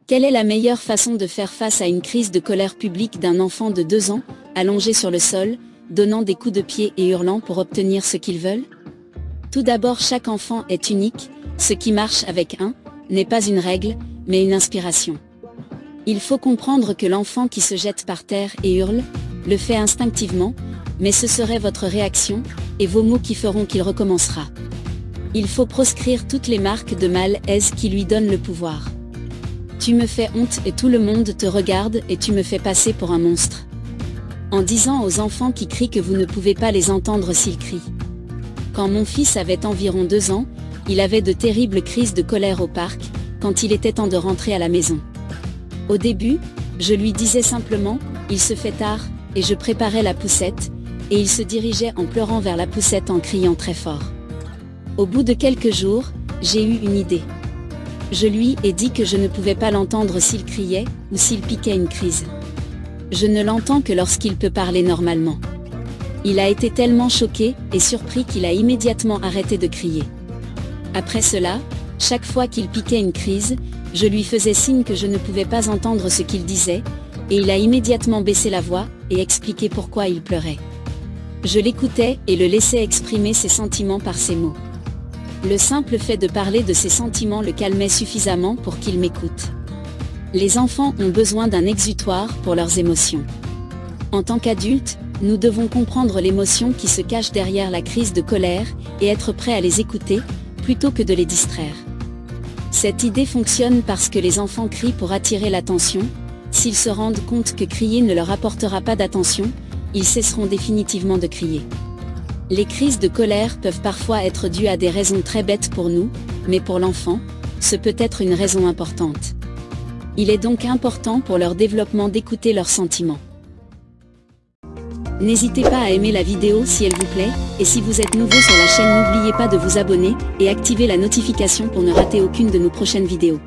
Quelle est la meilleure façon de faire face à une crise de colère publique d'un enfant de 2 ans, allongé sur le sol, donnant des coups de pied et hurlant pour obtenir ce qu'ils veulent? Tout d'abord, chaque enfant est unique, ce qui marche avec un, n'est pas une règle, mais une inspiration. Il faut comprendre que l'enfant qui se jette par terre et hurle, le fait instinctivement, mais ce serait votre réaction, et vos mots qui feront qu'il recommencera. Il faut proscrire toutes les marques de malaise qui lui donnent le pouvoir. Tu me fais honte et tout le monde te regarde et tu me fais passer pour un monstre. En disant aux enfants qui crient que vous ne pouvez pas les entendre s'ils crient. Quand mon fils avait environ 2 ans, il avait de terribles crises de colère au parc, quand il était temps de rentrer à la maison. Au début, je lui disais simplement, il se fait tard, et je préparais la poussette, et il se dirigeait en pleurant vers la poussette en criant très fort. Au bout de quelques jours, j'ai eu une idée. Je lui ai dit que je ne pouvais pas l'entendre s'il criait, ou s'il piquait une crise. Je ne l'entends que lorsqu'il peut parler normalement. Il a été tellement choqué et surpris qu'il a immédiatement arrêté de crier. Après cela, chaque fois qu'il piquait une crise, je lui faisais signe que je ne pouvais pas entendre ce qu'il disait, et il a immédiatement baissé la voix, et expliqué pourquoi il pleurait. Je l'écoutais et le laissais exprimer ses sentiments par ses mots. Le simple fait de parler de ses sentiments le calmait suffisamment pour qu'il m'écoute. Les enfants ont besoin d'un exutoire pour leurs émotions. En tant qu'adultes, nous devons comprendre l'émotion qui se cache derrière la crise de colère, et être prêts à les écouter, plutôt que de les distraire. Cette idée fonctionne parce que les enfants crient pour attirer l'attention. S'ils se rendent compte que crier ne leur apportera pas d'attention, ils cesseront définitivement de crier. Les crises de colère peuvent parfois être dues à des raisons très bêtes pour nous, mais pour l'enfant, ce peut être une raison importante. Il est donc important pour leur développement d'écouter leurs sentiments. N'hésitez pas à aimer la vidéo si elle vous plaît, et si vous êtes nouveau sur la chaîne, n'oubliez pas de vous abonner, et activer la notification pour ne rater aucune de nos prochaines vidéos.